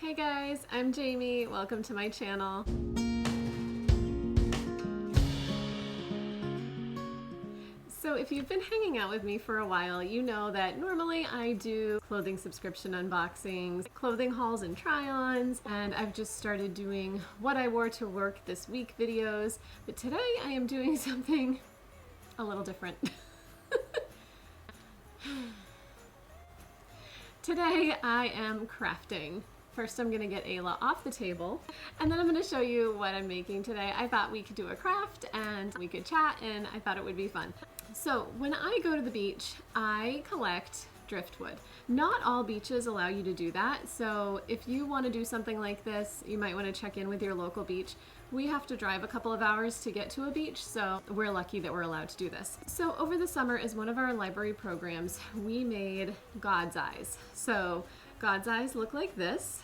Hey guys, I'm Jamie. Welcome to my channel. So if you've been hanging out with me for a while, you know that normally I do clothing subscription unboxings, clothing hauls and try-ons, and I've just started doing what I wore to work this week videos, but today I am doing something a little different. Today I am crafting. First I'm gonna get Ayla off the table, and then I'm gonna show you what I'm making today. I thought we could do a craft and we could chat, and I thought it would be fun. So when I go to the beach, I collect driftwood. Not all beaches allow you to do that, so if you want to do something like this, you might want to check in with your local beach. We have to drive a couple of hours to get to a beach, so we're lucky that we're allowed to do this. So over the summer, as one of our library programs, we made God's eyes. So God's eyes look like this.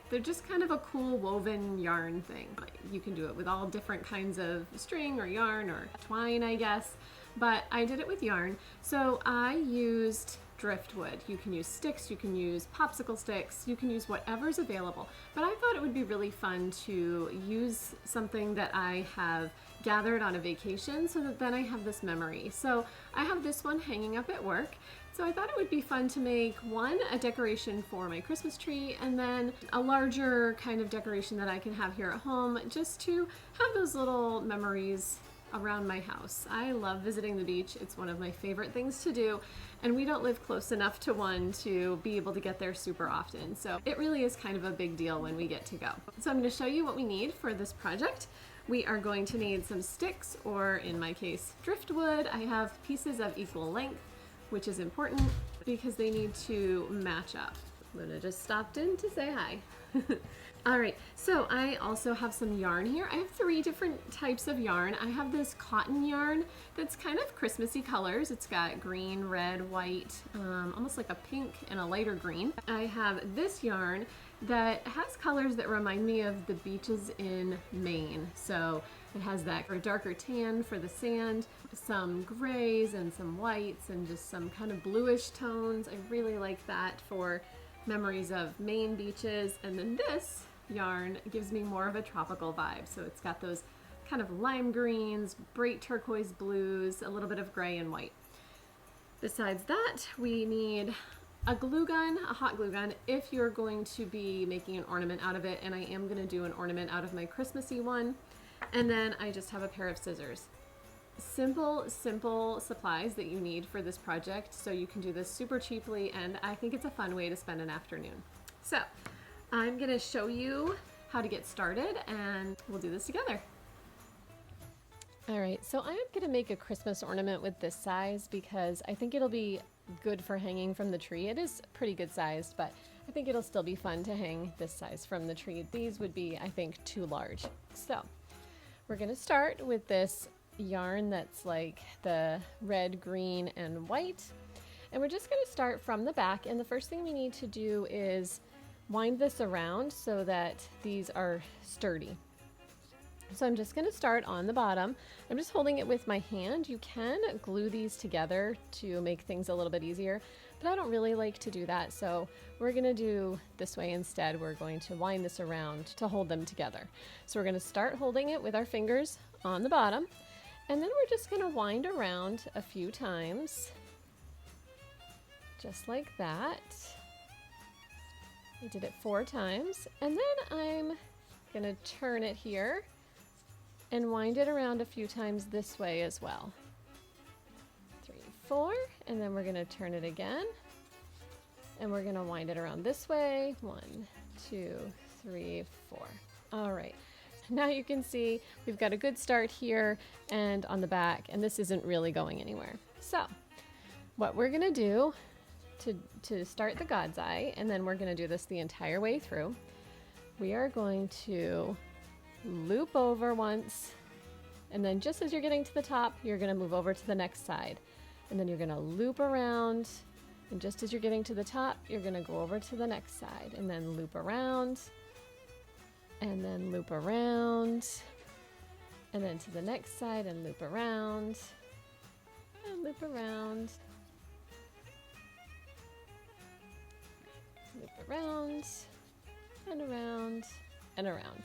They're just kind of a cool woven yarn thing. You can do it with all different kinds of string or yarn or twine, I guess, but I did it with yarn. So I used driftwood. You can use sticks, you can use popsicle sticks, you can use whatever's available. But I thought it would be really fun to use something that I have gathered on a vacation so that then I have this memory. So I have this one hanging up at work. So I thought it would be fun to make one, a decoration for my Christmas tree, and then a larger kind of decoration that I can have here at home just to have those little memories around my house. I love visiting the beach. It's one of my favorite things to do, and we don't live close enough to one to be able to get there super often. So it really is kind of a big deal when we get to go. So I'm going to show you what we need for this project. We are going to need some sticks, or in my case, driftwood. I have pieces of equal length, which is important because they need to match up. Luna just stopped in to say hi. All right, so I also have some yarn here. I have 3 different types of yarn. I have this cotton yarn that's kind of Christmassy colors. It's got green, red, white, almost like a pink and a lighter green. I have this yarn that has colors that remind me of the beaches in Maine. So it has that darker tan for the sand, some grays and some whites and just some kind of bluish tones. I really like that for memories of Maine beaches. And then this yarn gives me more of a tropical vibe. So it's got those kind of lime greens, bright turquoise blues, a little bit of gray and white. Besides that, we need a glue gun, a hot glue gun, if you're going to be making an ornament out of it, and I am going to do an ornament out of my Christmassy one. And then I just have a pair of scissors. Simple supplies that you need for this project, so you can do this super cheaply, and I think it's a fun way to spend an afternoon. So I'm going to show you how to get started, and we'll do this together. All right, so I'm going to make a Christmas ornament with this size because I think it'll be good for hanging from the tree. It is pretty good sized, but I think it'll still be fun to hang this size from the tree. These would be, I think, too large. So we're going to start with this yarn that's like the red, green, and white. And we're just going to start from the back. And the first thing we need to do is wind this around so that these are sturdy. So I'm just going to start on the bottom. I'm just holding it with my hand. You can glue these together to make things a little bit easier, but I don't really like to do that. So we're going to do this way instead. We're going to wind this around to hold them together. So we're going to start holding it with our fingers on the bottom. And then we're just going to wind around a few times, just like that. I did it 4 times. And then I'm going to turn it here and wind it around a few times this way as well. 3, 4, and then we're going to turn it again. And we're going to wind it around this way. 1, 2, 3, 4. All right. Now you can see we've got a good start here and on the back, and this isn't really going anywhere. So what we're going to do to start the God's eye, and then we're going to do this the entire way through, we are going to loop over once, and then just as you're getting to the top, you're going to move over to the next side, and then you're going to loop around, and just as you're getting to the top, you're going to go over to the next side, and then loop around, and then loop around, and then to the next side, and loop around, and loop around, loop around and around and around.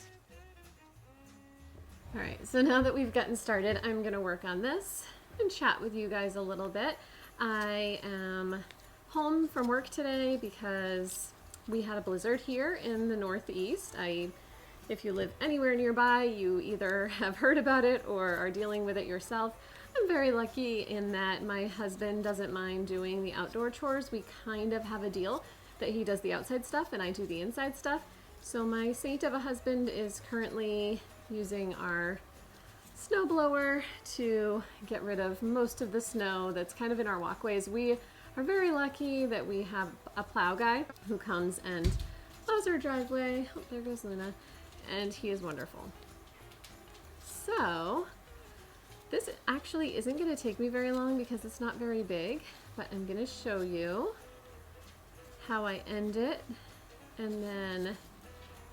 All right, so now that we've gotten started, I'm gonna work on this and chat with you guys a little bit. I am home from work today because we had a blizzard here in the Northeast. If you live anywhere nearby, you either have heard about it or are dealing with it yourself. I'm very lucky in that my husband doesn't mind doing the outdoor chores. We kind of have a deal that he does the outside stuff and I do the inside stuff. So my saint of a husband is currently using our snowblower to get rid of most of the snow that's kind of in our walkways. We are very lucky that we have a plow guy who comes and plows our driveway. Oh, there goes Luna. And he is wonderful. So this actually isn't going to take me very long because it's not very big, but I'm going to show you how I end it and then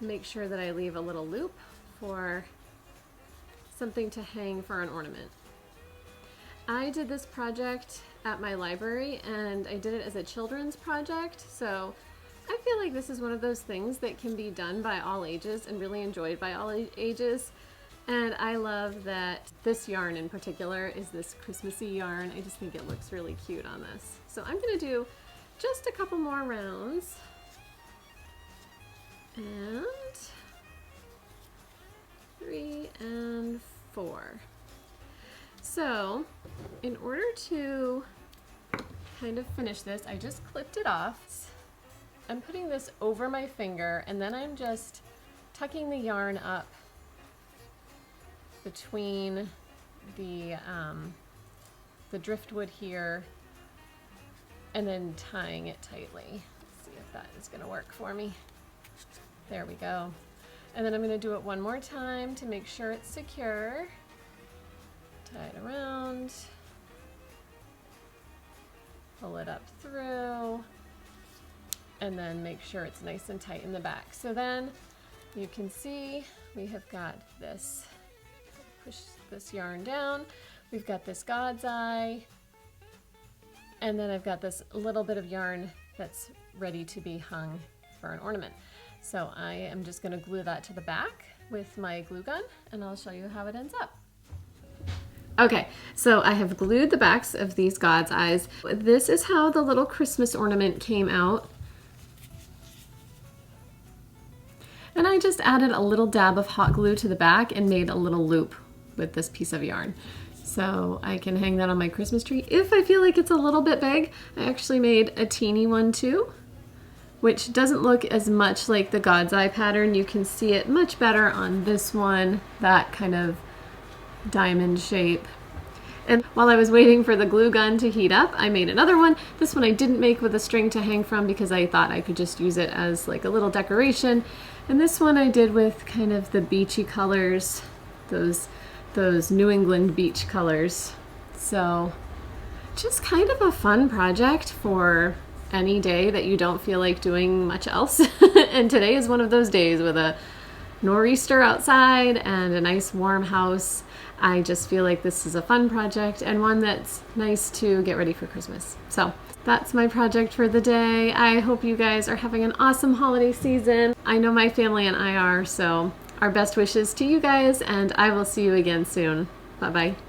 make sure that I leave a little loop for something to hang for an ornament. I did this project at my library and I did it as a children's project, so I feel like this is one of those things that can be done by all ages and really enjoyed by all ages. And I love that this yarn in particular is this Christmassy yarn. I just think it looks really cute on this. So I'm gonna do just a couple more rounds. And 3 and 4. So in order to kind of finish this, I just clipped it off. I'm putting this over my finger and then I'm just tucking the yarn up between the driftwood here and then tying it tightly. Let's see if that is going to work for me. There we go. And then I'm going to do it one more time to make sure it's secure. Tie it around, pull it up through, and then make sure it's nice and tight in the back. So then you can see we have got this, push this yarn down, we've got this God's eye, and then I've got this little bit of yarn that's ready to be hung for an ornament. So I am just going to glue that to the back with my glue gun and I'll show you how it ends up. Okay, so I have glued the backs of these God's eyes. This is how the little Christmas ornament came out. And I just added a little dab of hot glue to the back and made a little loop with this piece of yarn. So I can hang that on my Christmas tree. If I feel like it's a little bit big, I actually made a teeny one too, which doesn't look as much like the God's eye pattern. You can see it much better on this one, that kind of diamond shape. And while I was waiting for the glue gun to heat up, I made another one. This one I didn't make with a string to hang from because I thought I could just use it as like a little decoration. And this one I did with kind of the beachy colors, those New England beach colors. So just kind of a fun project for any day that you don't feel like doing much else. And today is one of those days with a nor'easter outside and a nice warm house. I just feel like this is a fun project and one that's nice to get ready for Christmas. So that's my project for the day. I hope you guys are having an awesome holiday season. I know my family and I are, so our best wishes to you guys and I will see you again soon. Bye-bye.